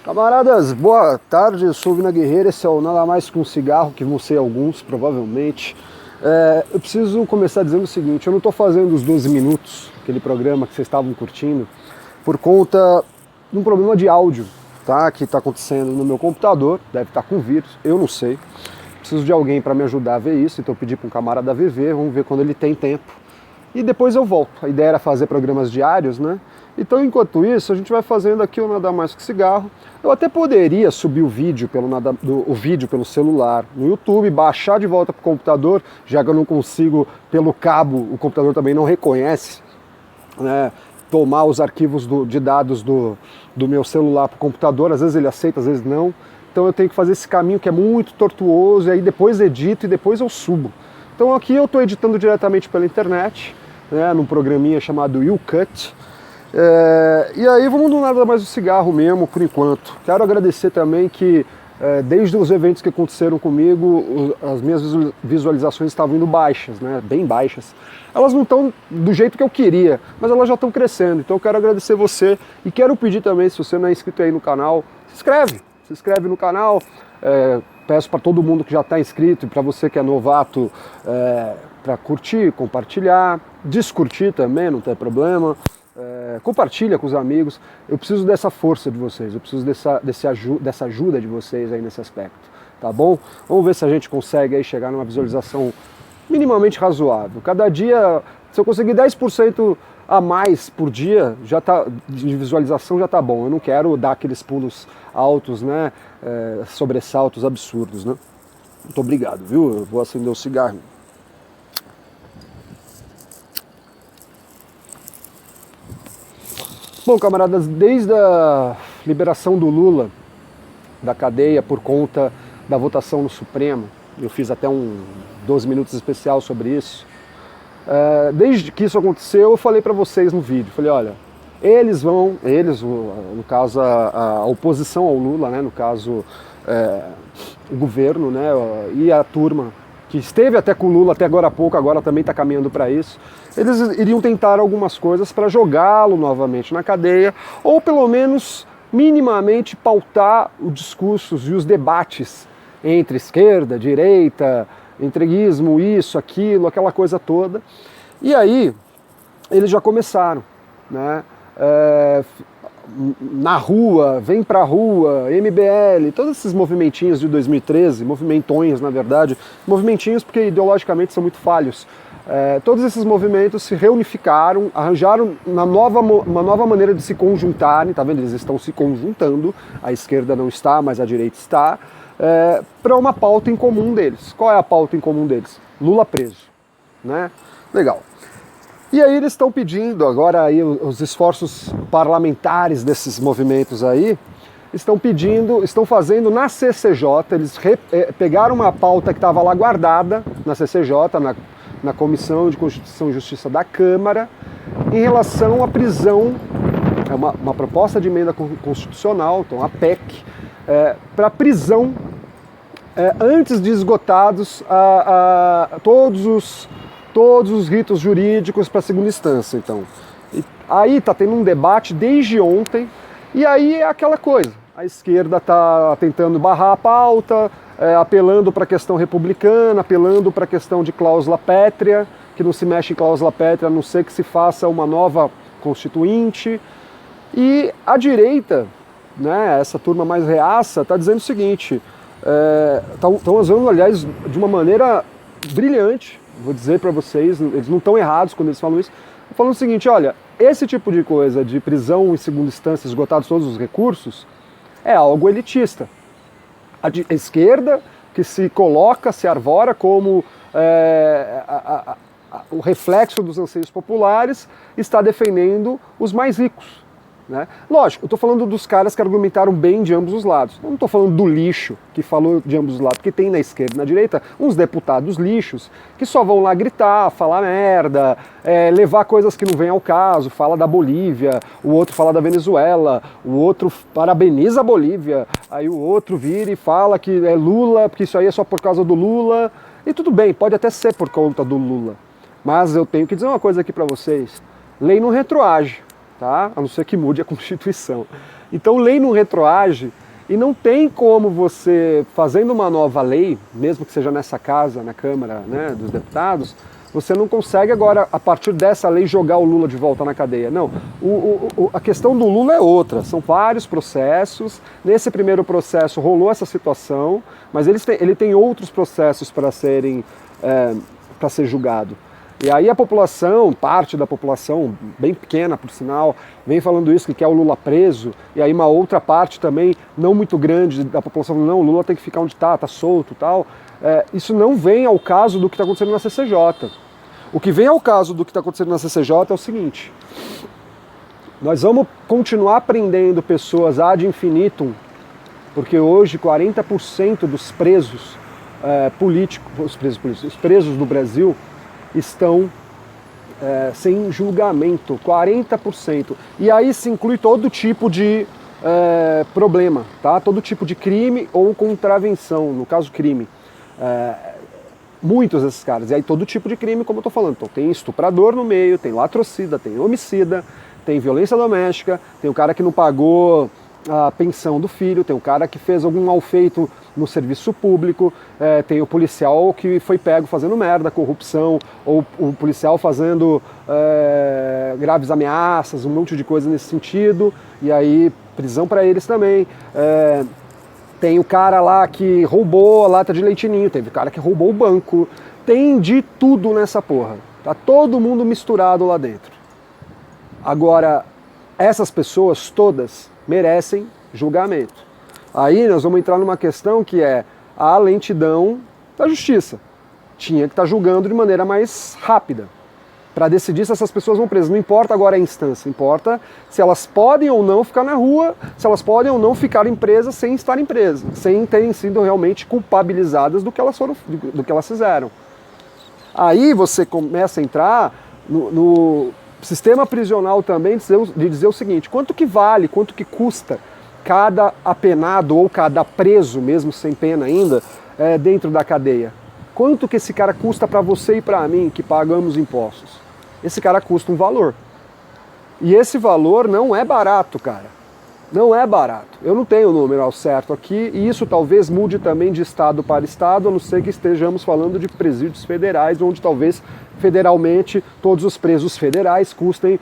Camaradas, boa tarde, eu sou o Vina Guerreiro, esse é o Nada Mais Que Um Cigarro, que vão ser alguns, provavelmente. Eu preciso começar dizendo o seguinte, eu não estou fazendo os 12 minutos, aquele programa que vocês estavam curtindo, por conta de um problema de áudio, tá? Que está acontecendo no meu computador, deve estar com vírus, eu não sei. Preciso de alguém para me ajudar a ver isso, então eu pedi para um camarada ver, vamos ver quando ele tem tempo. E depois eu volto. A ideia era fazer programas diários, né? Então, enquanto isso, a gente vai fazendo aqui o Nada Mais Que Cigarro. Eu até poderia subir o vídeo pelo celular no YouTube, baixar de volta para o computador, já que eu não consigo pelo cabo, o computador também não reconhece, né, tomar os arquivos de dados do meu celular para o computador, às vezes ele aceita, às vezes não. Então eu tenho que fazer esse caminho que é muito tortuoso, e aí depois edito e depois eu subo. Então aqui eu estou editando diretamente pela internet, né, num programinha chamado YouCut. E aí vamos no Nada Mais do Cigarro mesmo, por enquanto. Quero agradecer também que desde os eventos que aconteceram comigo, as minhas visualizações estavam indo baixas, né, bem baixas. Elas não estão do jeito que eu queria, mas elas já estão crescendo. Então eu quero agradecer você e quero pedir também, se você não é inscrito aí no canal, se inscreve no canal. Peço para todo mundo que já está inscrito e para você que é novato, para curtir, compartilhar, descurtir também, não tem problema. Compartilha com os amigos. Eu preciso dessa força de vocês, eu preciso dessa ajuda de vocês aí nesse aspecto, tá bom? Vamos ver se a gente consegue aí chegar numa visualização minimamente razoável. Cada dia, se eu conseguir 10% a mais por dia, já tá, de visualização já tá bom. Eu não quero dar aqueles pulos altos, né, sobressaltos absurdos, né? Muito obrigado, viu? Eu vou acender o cigarro. Bom, camaradas, desde a liberação do Lula da cadeia por conta da votação no Supremo, eu fiz até um 12 minutos especial sobre isso, desde que isso aconteceu eu falei para vocês no vídeo, falei, olha, no caso a oposição ao Lula, né, no caso o governo, né, e a turma que esteve até com o Lula até agora há pouco, agora também está caminhando para isso, eles iriam tentar algumas coisas para jogá-lo novamente na cadeia, ou pelo menos minimamente pautar os discursos e os debates entre esquerda, direita, entreguismo, isso, aquilo, aquela coisa toda. E aí eles já começaram, né? Na rua, vem pra rua, MBL, todos esses movimentinhos de 2013, movimentões na verdade, movimentinhos porque ideologicamente são muito falhos. Todos esses movimentos se reunificaram, arranjaram uma nova maneira de se conjuntarem, tá vendo? Eles estão se conjuntando, a esquerda não está, mas a direita está, para uma pauta em comum deles. Qual é a pauta em comum deles? Lula preso, né? Legal. E aí eles estão pedindo, agora aí os esforços parlamentares desses movimentos aí, estão fazendo na CCJ, eles pegaram uma pauta que estava lá guardada na CCJ, na Comissão de Constituição e Justiça da Câmara, em relação à prisão, uma proposta de emenda constitucional, então a PEC, para prisão antes de esgotados todos os ritos jurídicos para a segunda instância, então. E aí está tendo um debate desde ontem, e aí é aquela coisa, a esquerda está tentando barrar a pauta, apelando para a questão republicana, apelando para a questão de cláusula pétrea, que não se mexe em cláusula pétrea, a não ser que se faça uma nova constituinte, e a direita, né, essa turma mais reaça, está dizendo o seguinte, estão usando, aliás, de uma maneira brilhante, vou dizer para vocês, eles não estão errados quando eles falam isso, falando o seguinte, olha, esse tipo de coisa de prisão em segunda instância, esgotados todos os recursos, é algo elitista. A esquerda que se coloca, se arvora como o reflexo dos anseios populares, está defendendo os mais ricos. Né? Lógico, eu estou falando dos caras que argumentaram bem de ambos os lados. Eu não estou falando do lixo que falou de ambos os lados, porque tem na esquerda e na direita uns deputados lixos que só vão lá gritar, falar merda, levar coisas que não vêm ao caso, fala da Bolívia, o outro fala da Venezuela, o outro parabeniza a Bolívia, aí o outro vira e fala que é Lula, porque isso aí é só por causa do Lula. E tudo bem, pode até ser por conta do Lula. Mas eu tenho que dizer uma coisa aqui para vocês, lei não retroage. Tá? A não ser que mude a Constituição. Então lei não retroage e não tem como você, fazendo uma nova lei, mesmo que seja nessa casa, na Câmara, né, dos Deputados, você não consegue agora, a partir dessa lei, jogar o Lula de volta na cadeia. Não, a questão do Lula é outra, são vários processos. Nesse primeiro processo rolou essa situação, mas ele tem outros processos para ser julgado. E aí a população, parte da população, bem pequena por sinal, vem falando isso, que quer o Lula preso, e aí uma outra parte também, não muito grande da população, não, o Lula tem que ficar onde está solto e tal. Isso não vem ao caso do que está acontecendo na CCJ. O que vem ao caso do que está acontecendo na CCJ é o seguinte: nós vamos continuar prendendo pessoas ad infinitum, porque hoje 40% dos presos políticos, os presos do Brasil, estão sem julgamento, 40%. E aí se inclui todo tipo de problema, tá? Todo tipo de crime ou contravenção, no caso crime. Muitos desses caras. E aí todo tipo de crime, como eu estou falando. Então tem estuprador no meio, tem latrocida, tem homicida, tem violência doméstica, tem o cara que não pagou a pensão do filho, tem o cara que fez algum malfeito no serviço público, tem o policial que foi pego fazendo merda, corrupção, ou o policial fazendo graves ameaças, um monte de coisa nesse sentido, e aí prisão para eles também. Tem o cara lá que roubou a lata de leite ninho, teve o cara que roubou o banco, tem de tudo nessa porra, tá todo mundo misturado lá dentro. Agora, essas pessoas todas merecem julgamento. Aí nós vamos entrar numa questão que é a lentidão da justiça. Tinha que estar julgando de maneira mais rápida, para decidir se essas pessoas vão presas. Não importa agora a instância, importa se elas podem ou não ficar na rua, se elas podem ou não ficar presas sem estarem presas, sem terem sido realmente culpabilizadas do que elas fizeram. Aí você começa a entrar no sistema prisional também, de dizer o seguinte: quanto que vale, quanto que custa cada apenado ou cada preso, mesmo sem pena ainda, dentro da cadeia? Quanto que esse cara custa para você e para mim, que pagamos impostos? Esse cara custa um valor. E esse valor não é barato, cara. Não é barato. Eu não tenho o número ao certo aqui, e isso talvez mude também de estado para estado, a não ser que estejamos falando de presídios federais, onde talvez federalmente todos os presos federais custem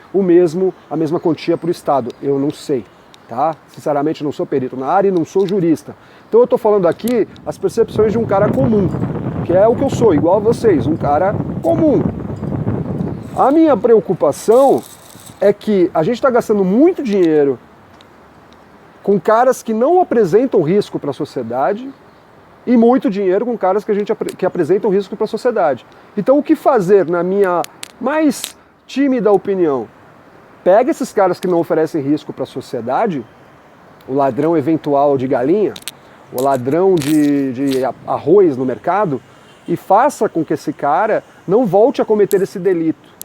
a mesma quantia para o estado. Eu não sei, tá? Sinceramente, não sou perito na área e não sou jurista. Então eu estou falando aqui as percepções de um cara comum, que é o que eu sou, igual a vocês, um cara comum. A minha preocupação é que a gente está gastando muito dinheiro com caras que não apresentam risco para a sociedade e muito dinheiro com caras que apresentam risco para a sociedade. Então o que fazer, na minha mais tímida opinião? Pega esses caras que não oferecem risco para a sociedade, o ladrão eventual de galinha, o ladrão de arroz no mercado, e faça com que esse cara não volte a cometer esse delito.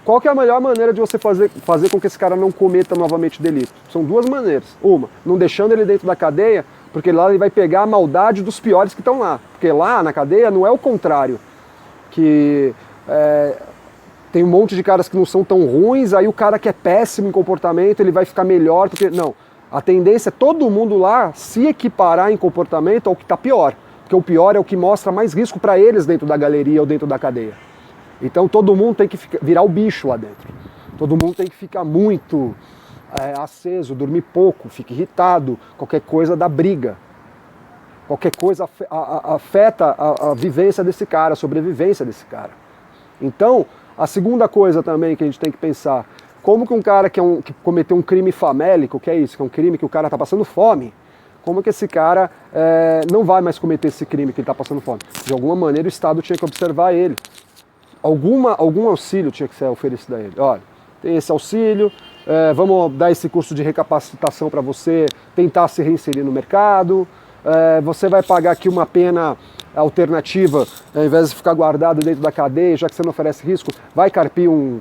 Qual que é a melhor maneira de você fazer com que esse cara não cometa novamente delito? São duas maneiras. Uma, não deixando ele dentro da cadeia, porque lá ele vai pegar a maldade dos piores que estão lá. Porque lá na cadeia não é o contrário, que tem um monte de caras que não são tão ruins, aí o cara que é péssimo em comportamento, ele vai ficar melhor, porque não. A tendência é todo mundo lá se equiparar em comportamento ao que está pior. Porque o pior é o que mostra mais risco para eles dentro da galeria ou dentro da cadeia. Então todo mundo tem que virar o bicho lá dentro. Todo mundo tem que ficar muito aceso, dormir pouco, fica irritado, qualquer coisa dá briga. Qualquer coisa afeta a vivência desse cara, a sobrevivência desse cara. Então, a segunda coisa também que a gente tem que pensar, como que um cara que cometeu um crime famélico, que é isso, que é um crime que o cara está passando fome, como que esse cara não vai mais cometer esse crime que ele está passando fome? De alguma maneira o Estado tinha que observar ele. Algum auxílio tinha que ser oferecido a ele. Olha, tem esse auxílio, vamos dar esse curso de recapacitação para você tentar se reinserir no mercado, você vai pagar aqui uma pena alternativa, ao invés de ficar guardado dentro da cadeia, já que você não oferece risco, vai carpir um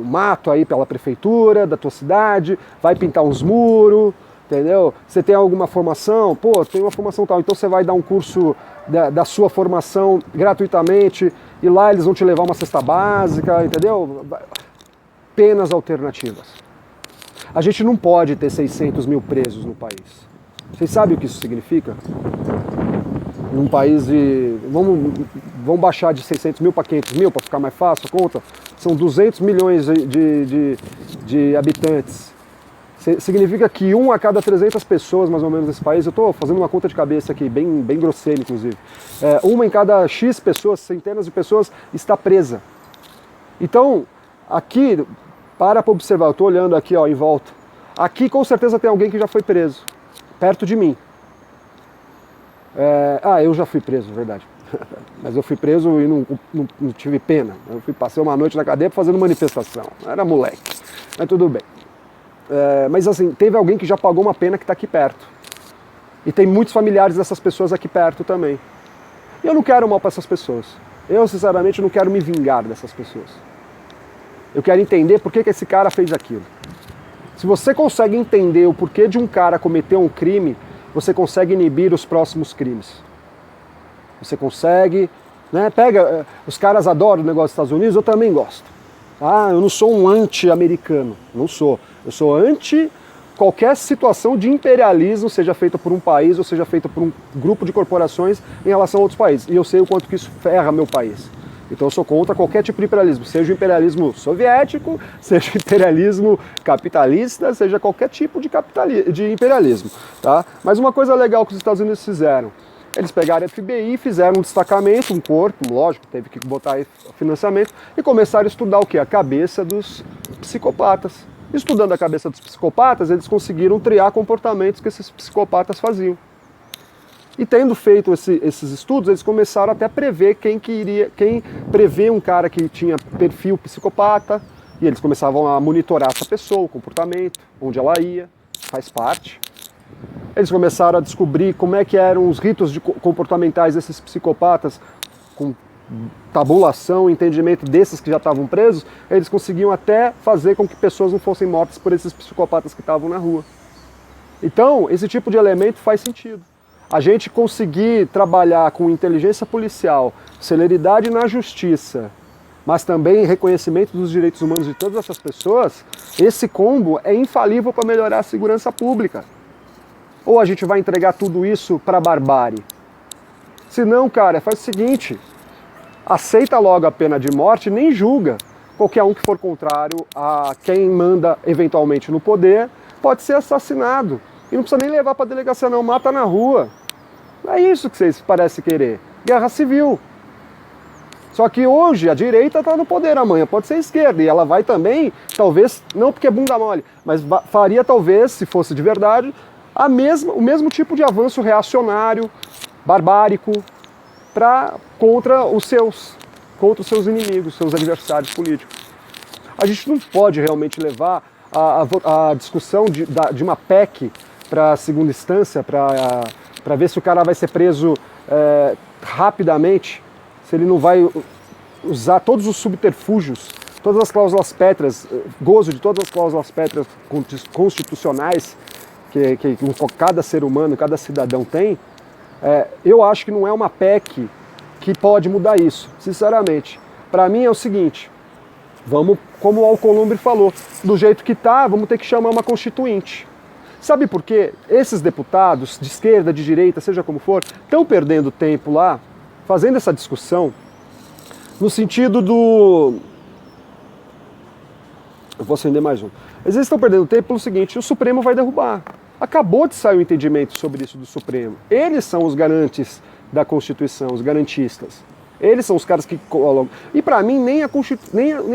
mato aí pela prefeitura da tua cidade, vai pintar uns muros, entendeu? Você tem alguma formação? Pô, tem uma formação tal, então você vai dar um curso da sua formação gratuitamente e lá eles vão te levar uma cesta básica, entendeu? Penas alternativas. A gente não pode ter 600 mil presos no país. Vocês sabem o que isso significa? Num país de... Vamos baixar de 600 mil para 500 mil para ficar mais fácil a conta? São 200 milhões de habitantes. Significa que 1 a cada 300 pessoas, mais ou menos, nesse país, eu estou fazendo uma conta de cabeça aqui, bem grosseira, inclusive, 1 em cada X pessoas, centenas de pessoas, está presa. Então, aqui, para observar, eu estou olhando aqui ó, em volta, aqui com certeza tem alguém que já foi preso, perto de mim. Eu já fui preso, verdade. Mas eu fui preso e não tive pena. Passei uma noite na cadeia fazendo manifestação. Era moleque, mas tudo bem. Mas assim, teve alguém que já pagou uma pena que está aqui perto. E tem muitos familiares dessas pessoas aqui perto também. E eu não quero mal para essas pessoas. Eu, sinceramente, não quero me vingar dessas pessoas. Eu quero entender por que esse cara fez aquilo. Se você consegue entender o porquê de um cara cometer um crime, você consegue inibir os próximos crimes. Você consegue... Né? Os caras adoram o negócio dos Estados Unidos, eu também gosto. Eu não sou um anti-americano. Não sou. Eu sou anti qualquer situação de imperialismo, seja feita por um país ou seja feita por um grupo de corporações em relação a outros países. E eu sei o quanto que isso ferra meu país. Então eu sou contra qualquer tipo de imperialismo, seja o imperialismo soviético, seja o imperialismo capitalista, seja qualquer tipo de imperialismo. Tá? Mas uma coisa legal que os Estados Unidos fizeram, eles pegaram a FBI, fizeram um destacamento, um corpo, lógico, teve que botar aí financiamento, e começaram a estudar o quê? A cabeça dos psicopatas. Estudando a cabeça dos psicopatas, eles conseguiram triar comportamentos que esses psicopatas faziam. E tendo feito esses estudos, eles começaram até a prever quem prevê um cara que tinha perfil psicopata, e eles começavam a monitorar essa pessoa, o comportamento, onde ela ia, faz parte. Eles começaram a descobrir como é que eram os ritos comportamentais desses psicopatas, com tabulação, entendimento desses que já estavam presos, eles conseguiam até fazer com que pessoas não fossem mortas por esses psicopatas que estavam na rua. Então, esse tipo de elemento faz sentido. A gente conseguir trabalhar com inteligência policial, celeridade na justiça, mas também reconhecimento dos direitos humanos de todas essas pessoas, esse combo é infalível para melhorar a segurança pública. Ou a gente vai entregar tudo isso para a barbárie? Se não, cara, faz o seguinte, aceita logo a pena de morte e nem julga. Qualquer um que for contrário a quem manda eventualmente no poder pode ser assassinado. E não precisa nem levar para a delegacia não, mata na rua. É isso que vocês parecem querer. Guerra civil. Só que hoje a direita está no poder, amanhã pode ser a esquerda. E ela vai também, talvez, não porque é bunda mole, mas faria talvez, se fosse de verdade, o mesmo tipo de avanço reacionário, barbárico, contra os seus inimigos, seus adversários políticos. A gente não pode realmente levar a discussão de uma PEC para a segunda instância, para ver se o cara vai ser preso rapidamente, se ele não vai usar todos os subterfúgios, todas as cláusulas pétreas, gozo de todas as cláusulas pétreas constitucionais que cada ser humano, cada cidadão tem. Eu acho que não é uma PEC que pode mudar isso, sinceramente. Para mim é o seguinte, vamos, como o Alcolumbre falou, do jeito que está, vamos ter que chamar uma constituinte. Sabe por quê? Esses deputados, de esquerda, de direita, seja como for, estão perdendo tempo lá, fazendo essa discussão, no sentido do... Eu vou acender mais um. Eles estão perdendo tempo pelo seguinte, o Supremo vai derrubar. Acabou de sair o entendimento sobre isso do Supremo. Eles são os garantes da Constituição, os garantistas. Eles são os caras que colocam. E para mim, nem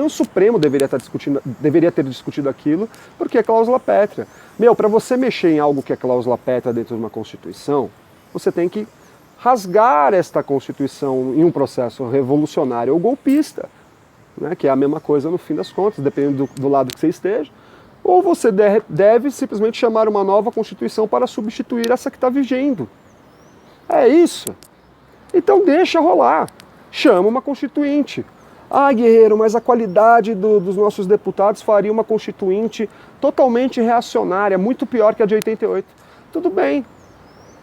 o Supremo deveria ter discutido aquilo, porque é cláusula pétrea. Para você mexer em algo que é cláusula pétrea dentro de uma Constituição, você tem que rasgar esta Constituição em um processo revolucionário ou golpista, né, que é a mesma coisa no fim das contas, dependendo do lado que você esteja. Ou você deve simplesmente chamar uma nova Constituição para substituir essa que está vigendo. É isso. Então deixa rolar. Chama uma constituinte. Guerreiro, mas a qualidade dos nossos deputados faria uma constituinte totalmente reacionária, muito pior que a de 88. Tudo bem.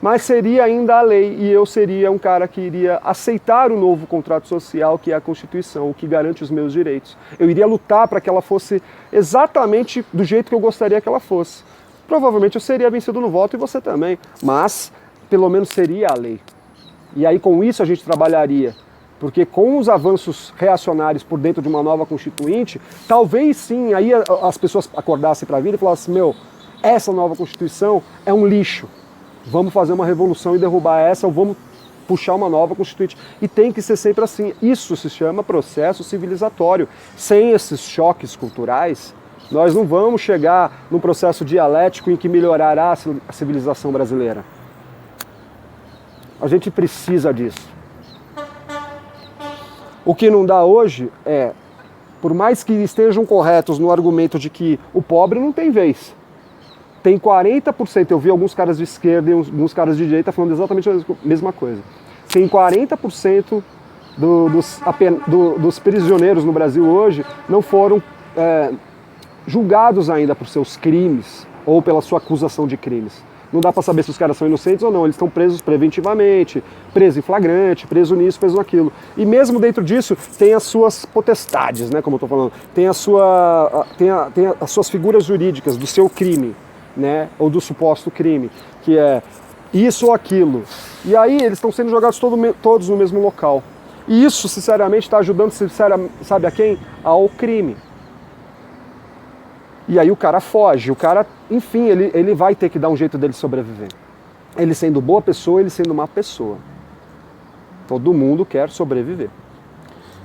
mas seria ainda a lei, e eu seria um cara que iria aceitar o novo contrato social, que é a Constituição, o que garante os meus direitos. Eu iria lutar para que ela fosse exatamente do jeito que eu gostaria que ela fosse. Provavelmente eu seria vencido no voto e você também, mas pelo menos seria a lei. E aí com isso a gente trabalharia, porque com os avanços reacionários por dentro de uma nova Constituinte, talvez sim, aí as pessoas acordassem para a vida e falassem, essa nova Constituição é um lixo. Vamos fazer uma revolução e derrubar essa, ou vamos puxar uma nova Constituinte. E tem que ser sempre assim. Isso se chama processo civilizatório. Sem esses choques culturais, nós não vamos chegar num processo dialético em que melhorará a civilização brasileira. A gente precisa disso. O que não dá hoje é, por mais que estejam corretos no argumento de que o pobre não tem vez, tem 40%, eu vi alguns caras de esquerda e alguns caras de direita falando exatamente a mesma coisa. Tem 40% dos prisioneiros no Brasil hoje não foram julgados ainda por seus crimes ou pela sua acusação de crimes. Não dá para saber se os caras são inocentes ou não, eles estão presos preventivamente, presos em flagrante, preso nisso, preso naquilo. E mesmo dentro disso tem as suas potestades, né, como eu estou falando, tem as suas figuras jurídicas do seu crime, né, ou do suposto crime, que é isso ou aquilo. E aí eles estão sendo jogados todos no mesmo local. E isso, sinceramente, está ajudando, sabe a quem? Ao crime. E aí o cara foge, o cara, enfim, ele vai ter que dar um jeito dele sobreviver. Ele sendo boa pessoa, ele sendo má pessoa. Todo mundo quer sobreviver.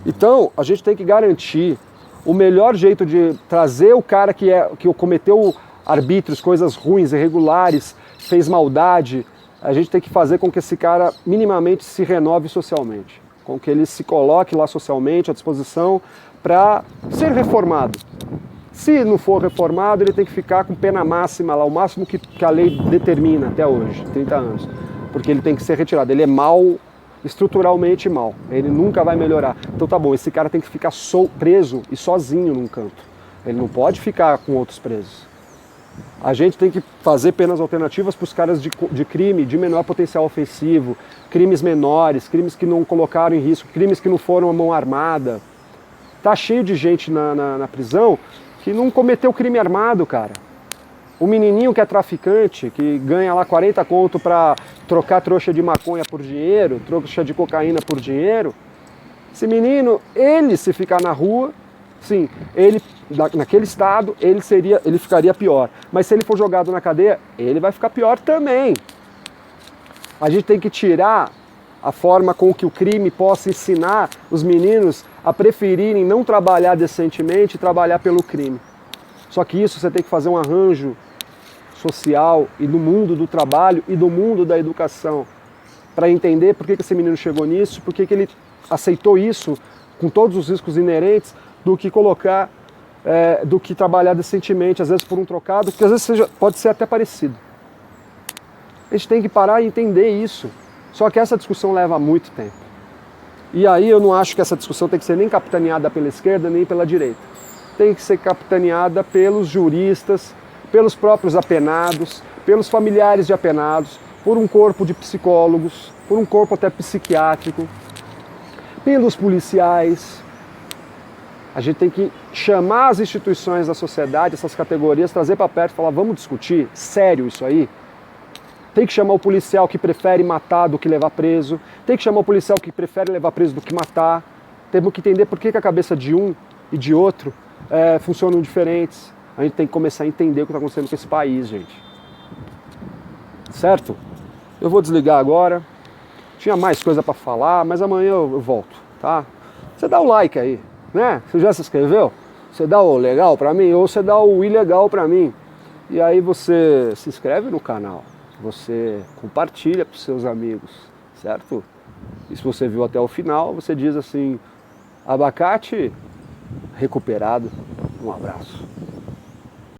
Então, a gente tem que garantir o melhor jeito de trazer o cara que cometeu arbítrios, coisas ruins, irregulares, fez maldade. A gente tem que fazer com que esse cara minimamente se renove socialmente, com que ele se coloque lá socialmente à disposição para ser reformado. Se não for reformado, ele tem que ficar com pena máxima lá, o máximo que a lei determina até hoje, 30 anos. Porque ele tem que ser retirado, ele é mau, estruturalmente mau, ele nunca vai melhorar. Então tá bom, esse cara tem que ficar preso e sozinho num canto. Ele não pode ficar com outros presos. A gente tem que fazer penas alternativas para os caras de crime de menor potencial ofensivo, crimes menores, crimes que não colocaram em risco, crimes que não foram a mão armada. Tá cheio de gente na prisão que não cometeu crime armado, cara. O menininho que é traficante, que ganha lá 40 conto para trocar trouxa de maconha por dinheiro, trouxa de cocaína por dinheiro, esse menino, ele se ficar na rua, sim, ele naquele estado, ele ficaria pior. Mas se ele for jogado na cadeia, ele vai ficar pior também. A gente tem que tirar a forma com que o crime possa ensinar os meninos a preferirem não trabalhar decentemente e trabalhar pelo crime. Só que isso você tem que fazer um arranjo social e do mundo do trabalho e do mundo da educação para entender por que esse menino chegou nisso, por que ele aceitou isso com todos os riscos inerentes do que trabalhar decentemente, às vezes por um trocado, que às vezes pode ser até parecido. A gente tem que parar e entender isso. Só que essa discussão leva muito tempo. E aí eu não acho que essa discussão tem que ser nem capitaneada pela esquerda nem pela direita. Tem que ser capitaneada pelos juristas, pelos próprios apenados, pelos familiares de apenados, por um corpo de psicólogos, por um corpo até psiquiátrico, pelos policiais. A gente tem que chamar as instituições da sociedade, essas categorias, trazer para perto e falar, vamos discutir, sério isso aí? Tem que chamar o policial que prefere matar do que levar preso, tem que chamar o policial que prefere levar preso do que matar. Temos que entender por que a cabeça de um e de outro funcionam diferentes. A gente tem que começar a entender o que está acontecendo com esse país, gente. Certo? Eu vou desligar agora. Tinha mais coisa para falar, mas amanhã eu volto, tá? Você dá o like aí, né? Você já se inscreveu? Você dá o legal para mim ou você dá o ilegal para mim. E aí você se inscreve no canal. Você compartilha para os seus amigos, certo? E se você viu até o final, você diz assim, abacate recuperado. Um abraço.